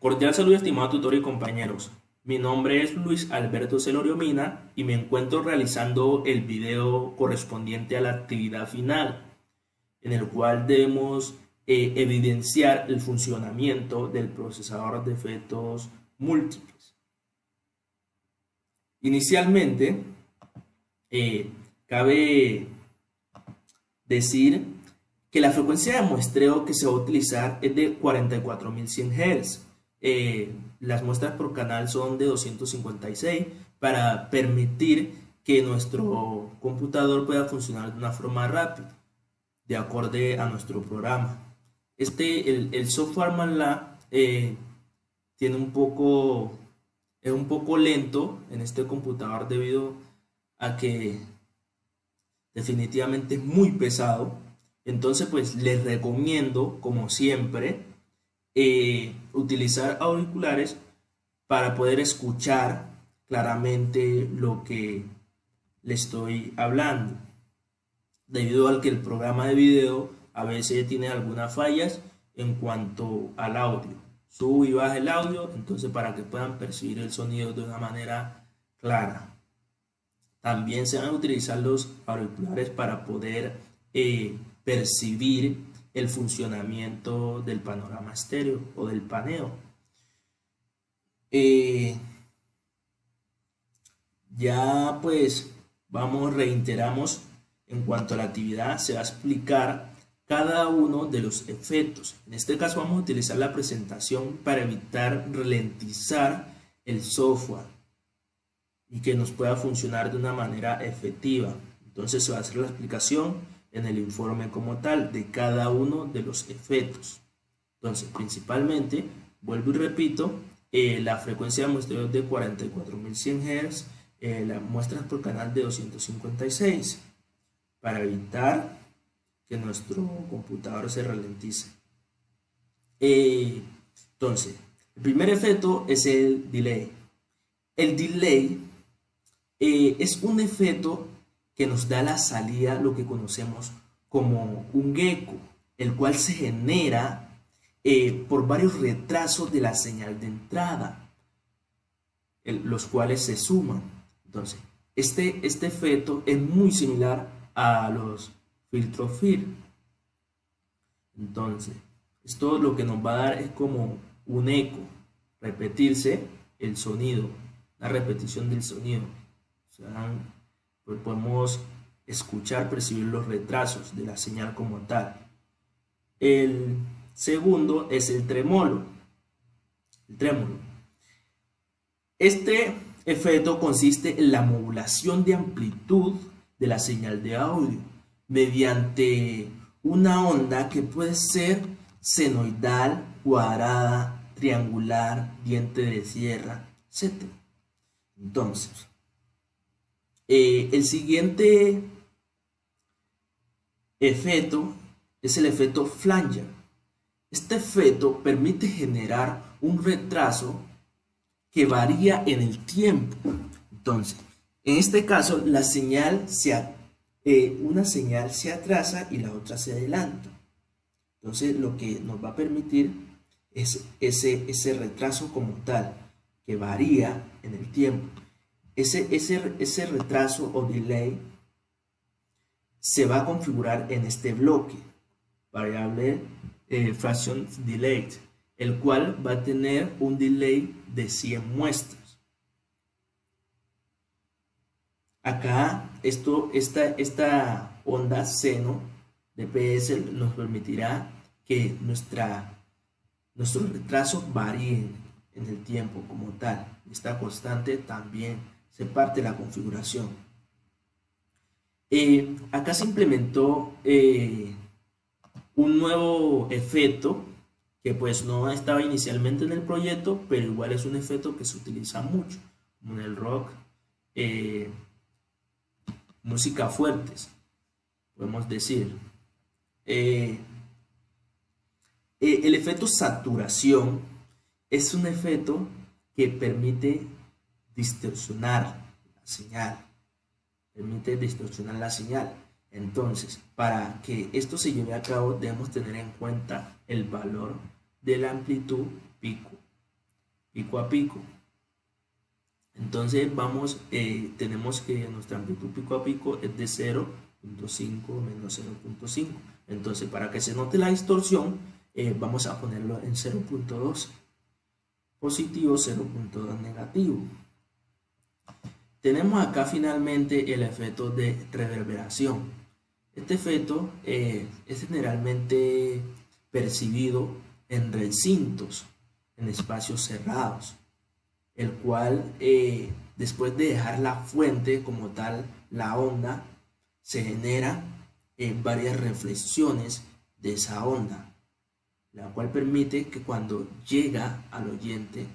Cordial saludo, estimado tutor y compañeros. Mi nombre es Luis Alberto Celorio Mina y me encuentro realizando el video correspondiente a la actividad final, en el cual debemos evidenciar el funcionamiento del procesador de efectos múltiples. Inicialmente, cabe decir que la frecuencia de muestreo que se va a utilizar es de 44.100 Hz. Las muestras por canal son de 256 para permitir que nuestro computador pueda funcionar de una forma rápida, de acorde a nuestro programa. El software MATLAB tiene es un poco lento en este computador debido a que definitivamente es muy pesado. Entonces, pues les recomiendo, como siempre, utilizar auriculares para poder escuchar claramente lo que le estoy hablando, debido al que el programa de video a veces tiene algunas fallas en cuanto al audio. Sube y baja el audio, entonces para que puedan percibir el sonido de una manera clara. También se van a utilizar los auriculares para poder percibir el funcionamiento del panorama estéreo o del paneo. Ya pues reiteramos en cuanto a la actividad, se va a explicar cada uno de los efectos. En este caso vamos a utilizar la presentación para evitar ralentizar el software y que nos pueda funcionar de una manera efectiva. Entonces se va a hacer la explicación en el informe como tal de cada uno de los efectos. Entonces, principalmente, vuelvo y repito, la frecuencia de muestreo es de 44.100 Hz, las muestras por canal de 256, para evitar que nuestro computador se ralentice. Entonces, el primer efecto es el delay. El delay es un efecto que nos da la salida, lo que conocemos como un eco, el cual se genera por varios retrasos de la señal de entrada, los cuales se suman. Entonces, este efecto es muy similar a los filtros FIR. Entonces, esto lo que nos va a dar es como un eco, repetirse el sonido, la repetición del sonido. O sea, pues podemos escuchar, percibir los retrasos de la señal como tal. El segundo es el trémolo. Este efecto consiste en la modulación de amplitud de la señal de audio mediante una onda que puede ser senoidal, cuadrada, triangular, diente de sierra, etc. Entonces, el siguiente efecto es el efecto flanger. Este efecto permite generar un retraso que varía en el tiempo. Entonces, en este caso, una señal se atrasa y la otra se adelanta. Entonces, lo que nos va a permitir es ese retraso como tal, que varía en el tiempo. Ese retraso o delay se va a configurar en este bloque, variable fraction delay, el cual va a tener un delay de 100 muestras. Acá esta onda seno de PS nos permitirá que nuestro retraso varíe en el tiempo como tal. Esta constante también se parte de la configuración. Acá se implementó un nuevo efecto que pues no estaba inicialmente en el proyecto, pero igual es un efecto que se utiliza mucho, como en el rock, música fuertes, podemos decir. El efecto saturación es un efecto que permite distorsionar la señal. Entonces, para que esto se lleve a cabo, debemos tener en cuenta el valor de la amplitud pico pico a pico. Entonces tenemos que nuestra amplitud pico a pico es de 0.5 menos 0.5. Entonces, para que se note la distorsión, vamos a ponerlo en 0.2 positivo, 0.2 negativo. Tenemos acá finalmente el efecto de reverberación. Este efecto es generalmente percibido en recintos, en espacios cerrados, el cual después de dejar la fuente como tal, la onda, se genera varias reflexiones de esa onda, la cual permite que cuando llega al oyente,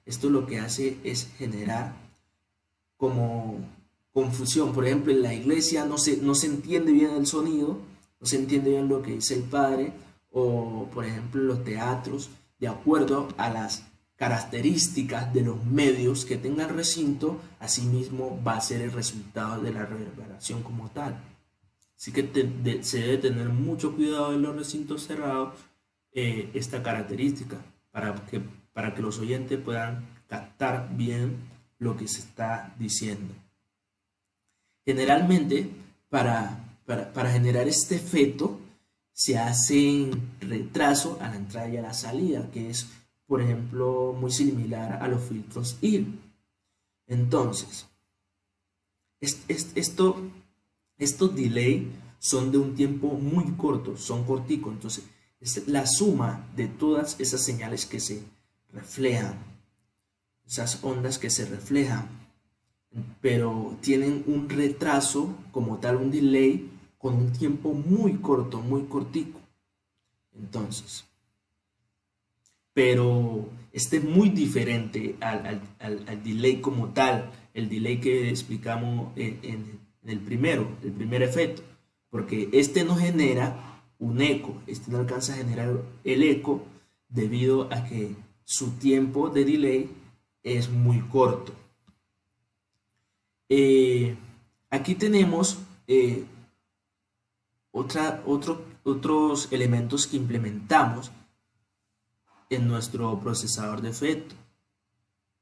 esto lo que hace es generar como confusión. Por ejemplo, en la iglesia no se entiende bien el sonido, no se entiende bien lo que dice el padre, o por ejemplo en los teatros, de acuerdo a las características de los medios que tenga el recinto, asimismo va a ser el resultado de la reverberación como tal. Así que se debe tener mucho cuidado en los recintos cerrados esta característica para que los oyentes puedan captar bien lo que se está diciendo. Generalmente, para generar este efecto, se hace retraso a la entrada y a la salida, que es, por ejemplo, muy similar a los filtros IR. Entonces, estos delays son de un tiempo muy corto, son corticos. Entonces, es la suma de todas esas señales que se reflejan, esas ondas que se reflejan, pero tienen un retraso como tal, un delay con un tiempo muy corto, muy cortico. Entonces, pero este es muy diferente al delay como tal, el delay que explicamos en el primer efecto, porque este no genera un eco, este no alcanza a generar el eco debido a que su tiempo de delay es muy corto. Aquí tenemos otros elementos que implementamos en nuestro procesador de efecto,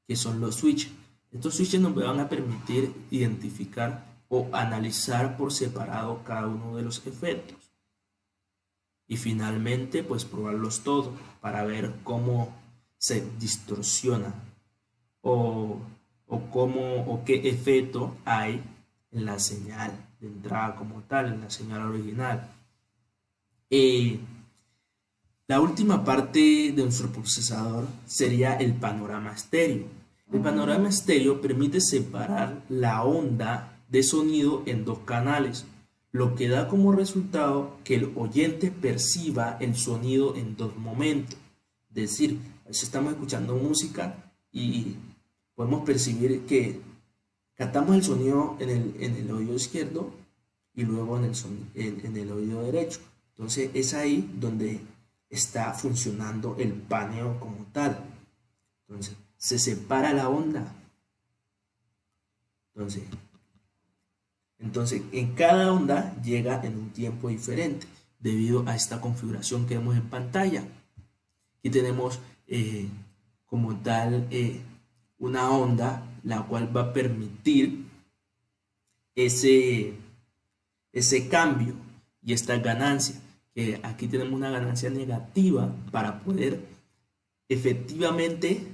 que son los switches. Estos switches nos van a permitir identificar o analizar por separado cada uno de los efectos y finalmente pues probarlos todos para ver cómo se distorsiona o qué efecto hay en la señal de entrada como tal, en la señal original. La última parte de nuestro procesador sería el panorama estéreo. El panorama estéreo permite separar la onda de sonido en dos canales, lo que da como resultado que el oyente perciba el sonido en dos momentos. Es decir, si estamos escuchando música y podemos percibir que captamos el sonido en el oído izquierdo y luego en el oído derecho. Entonces es ahí donde está funcionando el paneo como tal. Entonces se separa la onda. Entonces en cada onda llega en un tiempo diferente debido a esta configuración que vemos en pantalla. Aquí tenemos como tal una onda la cual va a permitir ese cambio y esta ganancia, que aquí tenemos una ganancia negativa para poder efectivamente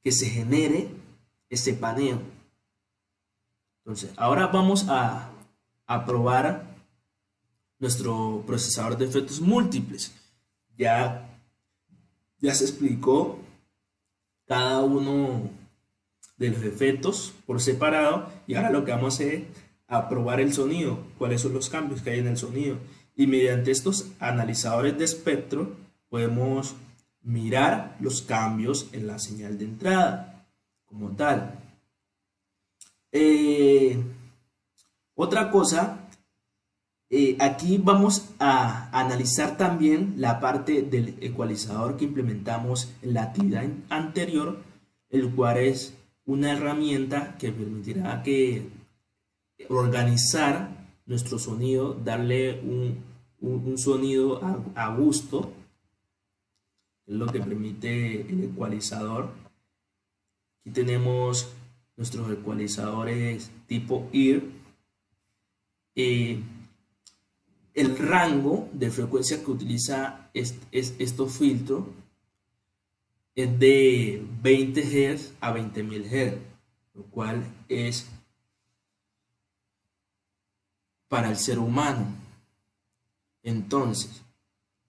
que se genere ese paneo. Entonces ahora vamos a probar nuestro procesador de efectos múltiples. Ya se explicó cada uno de los efectos por separado y ahora lo que vamos a hacer es a probar el sonido, cuáles son los cambios que hay en el sonido, y mediante estos analizadores de espectro podemos mirar los cambios en la señal de entrada como tal. Otra cosa, aquí vamos a analizar también la parte del ecualizador que implementamos en la actividad anterior, el cual es una herramienta que permitirá organizar nuestro sonido, darle un sonido a gusto, es lo que permite el ecualizador. Aquí tenemos nuestros ecualizadores tipo IR. El rango de frecuencia que utiliza estos filtros es de 20 Hz a 20.000 Hz, lo cual es para el ser humano. Entonces,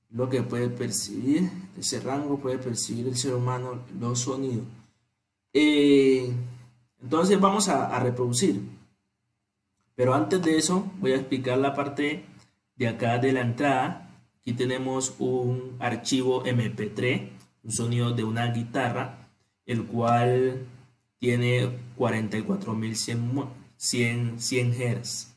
lo que puede percibir, ese rango puede percibir el ser humano los sonidos. Entonces vamos a reproducir. Pero antes de eso voy a explicar la parte de acá de la entrada. Aquí tenemos un archivo MP3, un sonido de una guitarra, el cual tiene 44.100 Hz.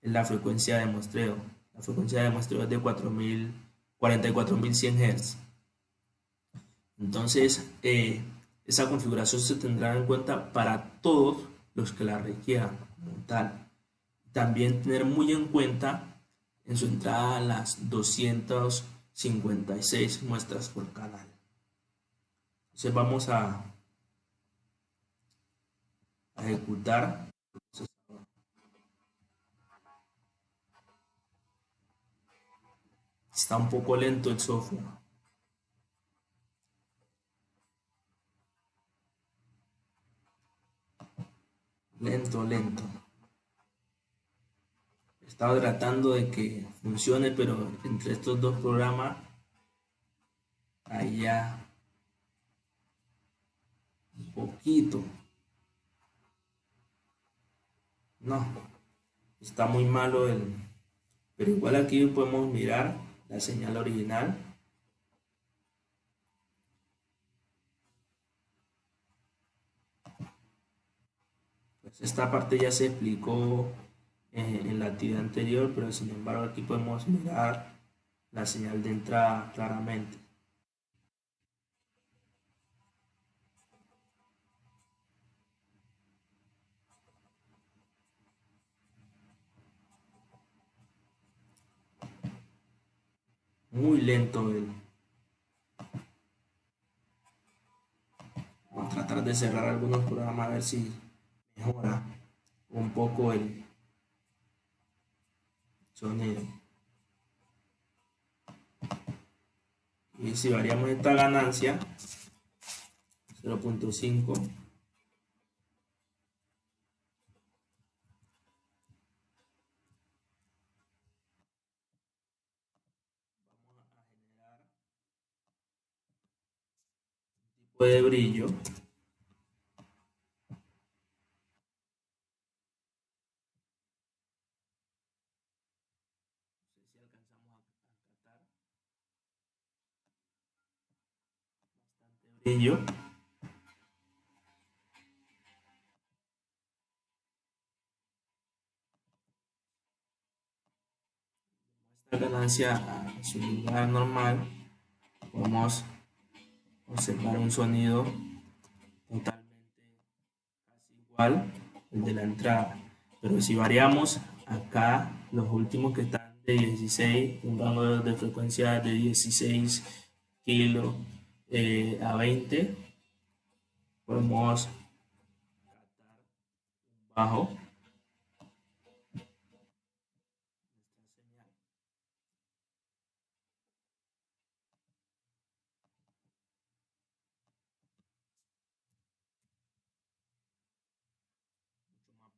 Es la frecuencia de muestreo. La frecuencia de muestreo es de 44.100 Hz. Entonces, esa configuración se tendrá en cuenta para todos los que la requieran como tal. También tener muy en cuenta en su entrada las 256 muestras por canal. Entonces vamos a ejecutar. Está un poco lento el software. Lento. Estaba tratando de que funcione, pero entre estos dos programas, allá un poquito. No, está muy malo pero igual aquí podemos mirar la señal original. Pues esta parte ya se explicó en la actividad anterior, pero sin embargo aquí podemos mirar la señal de entrada claramente. Muy lento Vamos a tratar de cerrar algunos programas a ver si mejora un poco el sonido. Y si variamos esta ganancia 0.5, de brillo. Brillo. Esta ganancia a su lugar normal, podemos observar un sonido totalmente casi igual el de la entrada, pero si variamos acá los últimos que están de 16, un rango de frecuencia de 16 kilo a 20, podemos bajo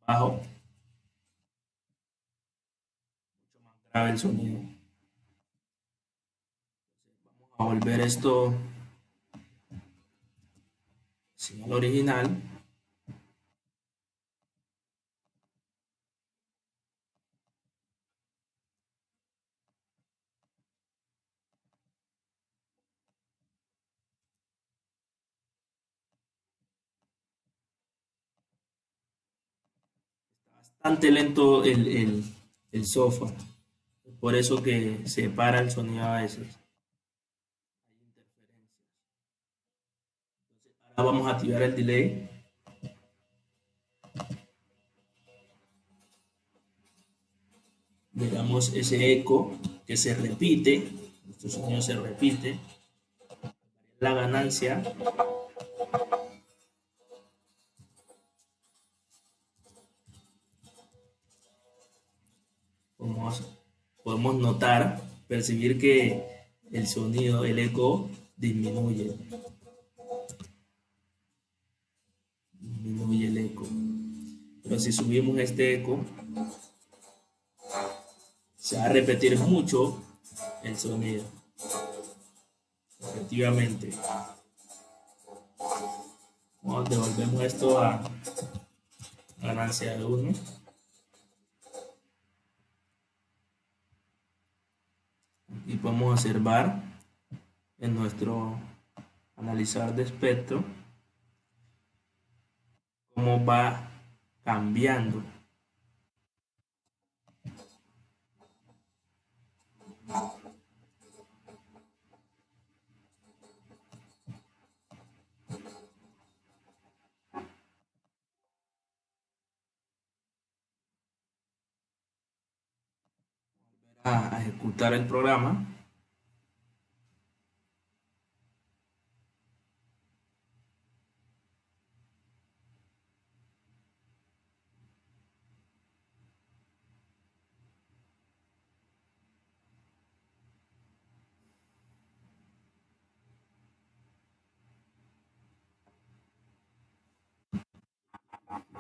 bajo, mucho más grave el sonido. Vamos a volver esto señal original. Bastante lento el software, por eso que se para el sonido a veces. Ahora vamos a activar el delay. Veamos ese eco que se repite, nuestro sonido se repite. la ganancia podemos notar, percibir que el sonido, el eco disminuye el eco. Pero si subimos este eco, se va a repetir mucho el sonido. Efectivamente. Devolvemos esto a ganancia de 1. Y podemos observar en nuestro analizador de espectro cómo va cambiando. A ejecutar el programa.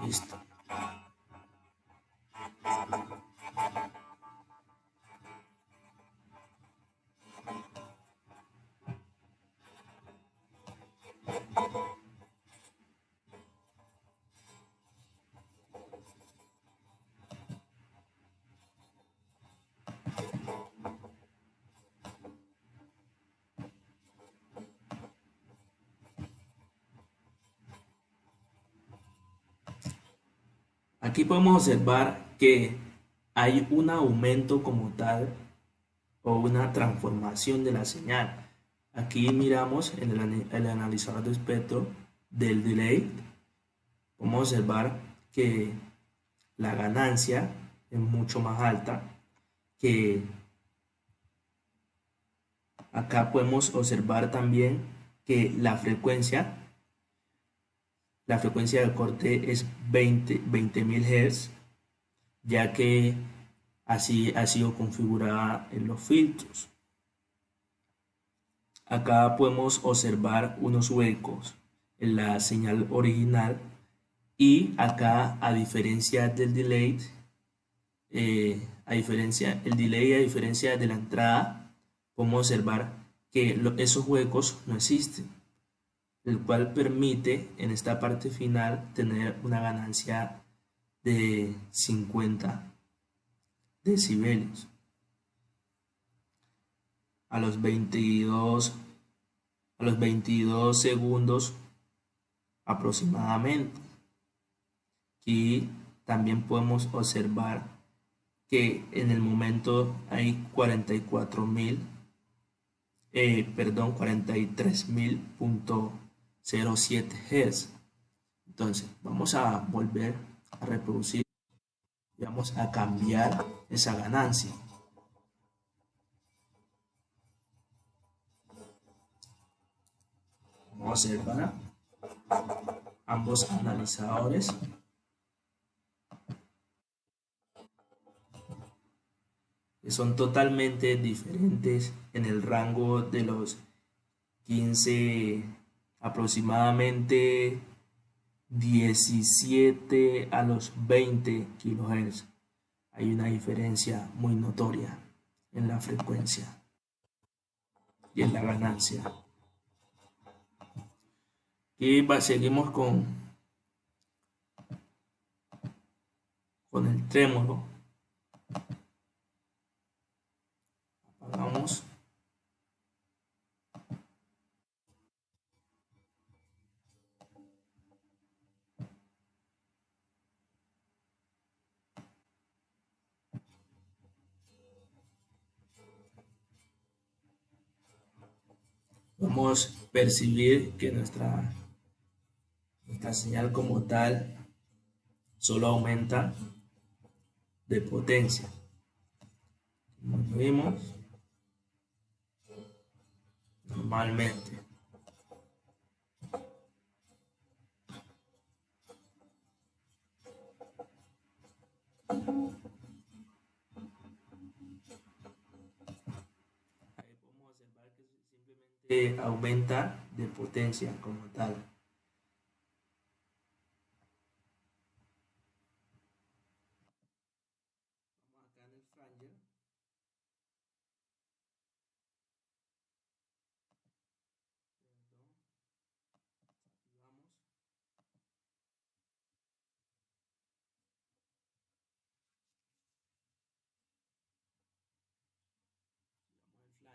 Listo. Aquí podemos observar que hay un aumento como tal o una transformación de la señal. Aquí miramos en el analizador de espectro del delay. Podemos observar que la ganancia es mucho más alta, que acá podemos observar también que la frecuencia de corte es 20.000 Hz, ya que así ha sido configurada en los filtros. Acá podemos observar unos huecos en la señal original y acá, a diferencia del delay, a diferencia de la entrada, podemos observar que esos huecos no existen, el cual permite en esta parte final tener una ganancia de 50 decibelios a los 22 segundos aproximadamente. Y también podemos observar que en el momento hay 43.000.07 Hz. Entonces vamos a volver a reproducir y vamos a cambiar esa ganancia. Vamos a observar ambos analizadores. Que son totalmente diferentes en el rango de los 15, aproximadamente 17 a los 20 kHz. Hay una diferencia muy notoria en la frecuencia y en la ganancia. Y seguimos con el trémolo. Apagamos. Podemos percibir que nuestra señal como tal solo aumenta de potencia. Como vimos normalmente. aumenta de potencia como tal. Vamos acá en el flanger. Activamos.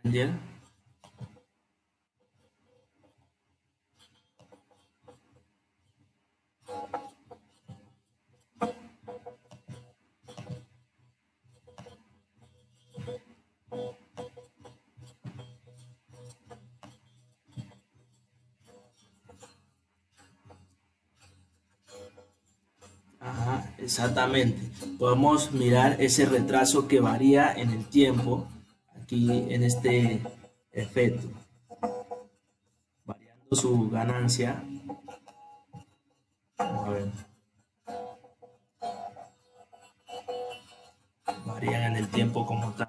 Flanger. Ajá, exactamente. Podemos mirar ese retraso que varía en el tiempo aquí en este efecto, variando su ganancia. Vamos a ver, varían en el tiempo como tal.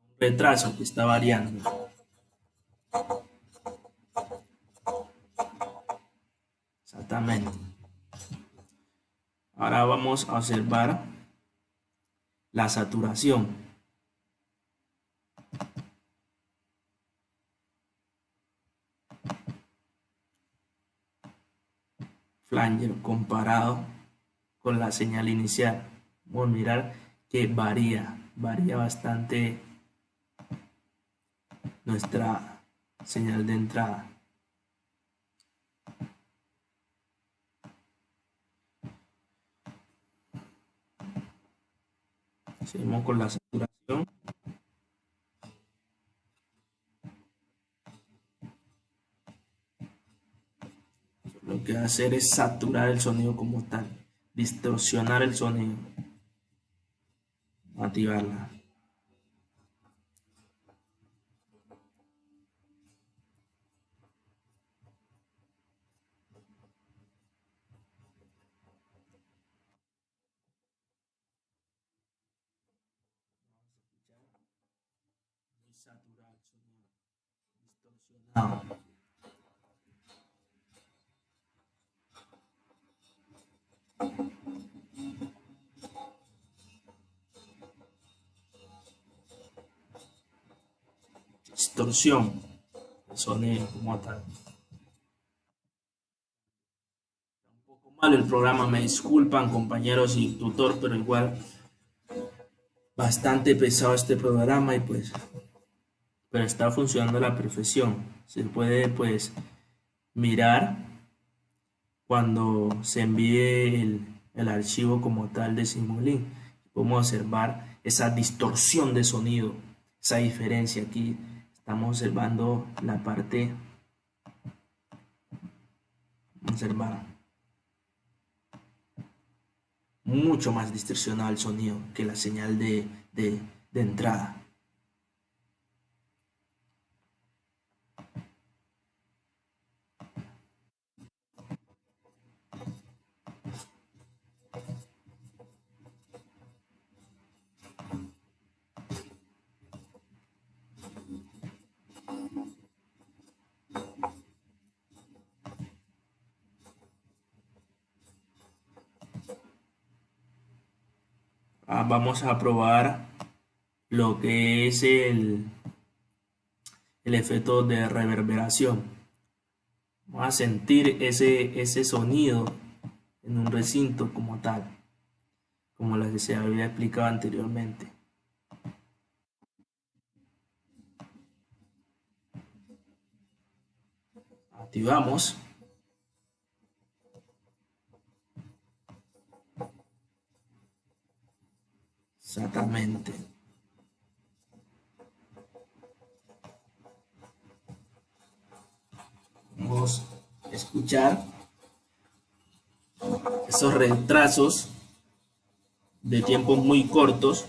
Un retraso que está variando. Exactamente. Ahora vamos a observar la saturación. Flanger comparado con la señal inicial. Vamos a mirar que varía bastante nuestra señal de entrada. Seguimos con la saturación. Lo que va a hacer es saturar el sonido como tal, distorsionar el sonido, activarla. Saturar el sonido, distorsionado. Distorsión el sonido como tal. Un poco mal el programa, me disculpan compañeros y tutor, pero igual bastante pesado este programa y pues pero está funcionando a la perfección. Se puede pues mirar cuando se envíe el archivo como tal de Simulink. Podemos observar esa distorsión de sonido, esa diferencia aquí. Estamos observando la parte, observar, mucho más distorsionado el sonido que la señal de entrada. Vamos a probar lo que es el efecto de reverberación. Vamos a sentir ese sonido en un recinto como tal, como lo que se había explicado anteriormente. Activamos. Exactamente. Vamos a escuchar esos retrasos de tiempos muy cortos,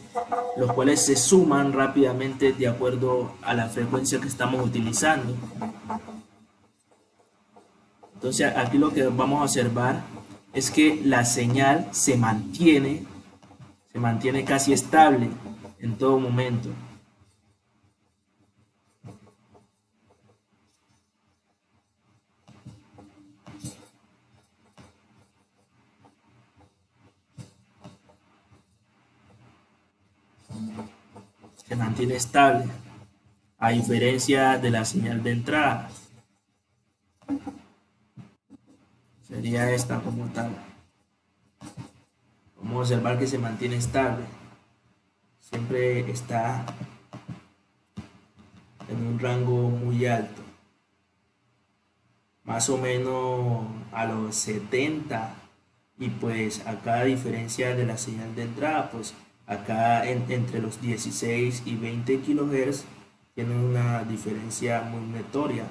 los cuales se suman rápidamente de acuerdo a la frecuencia que estamos utilizando. Entonces aquí lo que vamos a observar es que la señal se mantiene casi estable en todo momento. se mantiene estable, a diferencia de la señal de entrada. Sería esta como tal. Vamos a observar que se mantiene estable. Siempre está en un rango muy alto. Más o menos a los 70. Y pues acá, a diferencia de la señal de entrada, pues acá entre los 16 y 20 kHz tienen una diferencia muy notoria,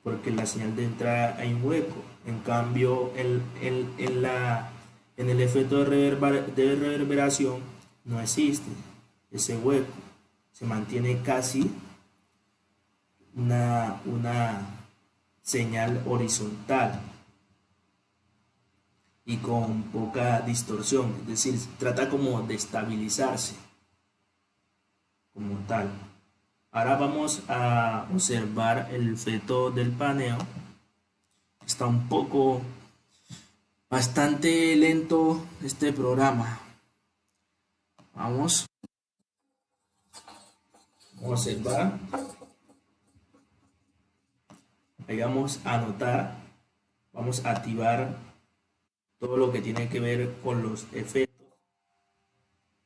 porque en la señal de entrada hay un hueco. En cambio, en el efecto de reverberación no existe ese hueco. Se mantiene casi una señal horizontal y con poca distorsión, es decir, trata como de estabilizarse como tal. Ahora vamos a observar el efecto del paneo. Está bastante lento este programa. Vamos a observar. Ahí vamos a anotar, vamos a activar todo lo que tiene que ver con los efectos.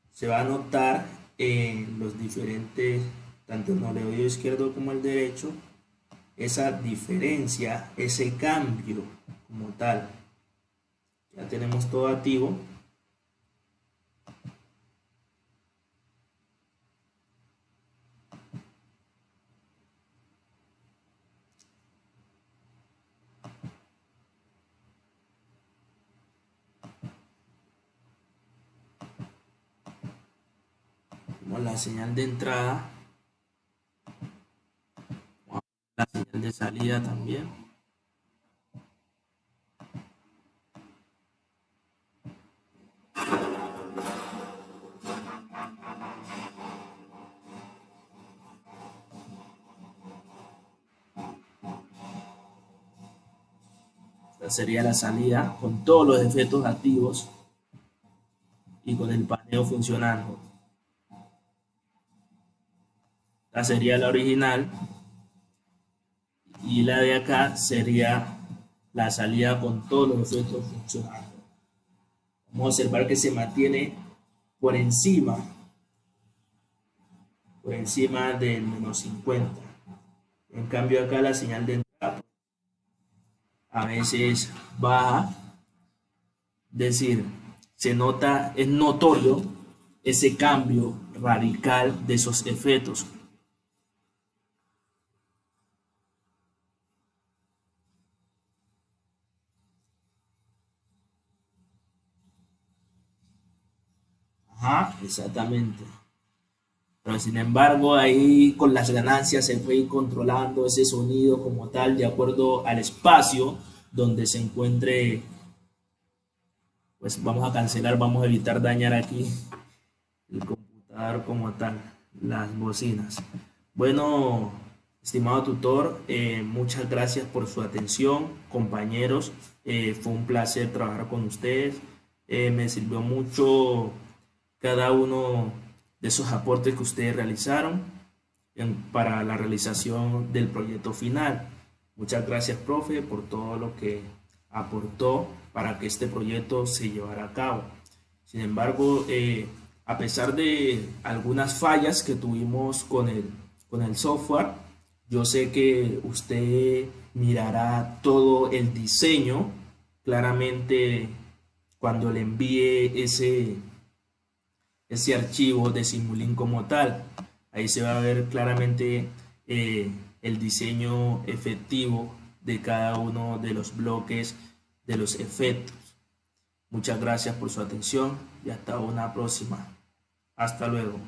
Se va a notar en los diferentes, tanto en el oído izquierdo como el derecho, esa diferencia, ese cambio como tal. Ya tenemos todo activo. La señal de entrada, la señal de salida también. Esta sería la salida con todos los efectos activos y con el paneo funcionando. Esta sería la original. Y la de acá sería la salida con todos los efectos funcionando. Vamos a observar que se mantiene por encima del menos 50. En cambio acá la señal de entrada a veces baja, es decir, se nota, es notorio ese cambio radical de esos efectos. Ajá, exactamente. Pero sin embargo, ahí con las ganancias se puede ir controlando ese sonido como tal de acuerdo al espacio donde se encuentre. Pues vamos a cancelar, vamos a evitar dañar aquí el computador como tal, las bocinas. Bueno, estimado tutor, muchas gracias por su atención, compañeros. Fue un placer trabajar con ustedes. Me sirvió mucho cada uno de esos aportes que ustedes realizaron para la realización del proyecto final. Muchas gracias, profe, por todo lo que aportó para que este proyecto se llevara a cabo. Sin embargo, a pesar de algunas fallas que tuvimos con el software, yo sé que usted mirará todo el diseño claramente cuando le envíe ese archivo de Simulink como tal. Ahí se va a ver claramente el diseño efectivo de cada uno de los bloques de los efectos. Muchas gracias por su atención y hasta una próxima. Hasta luego.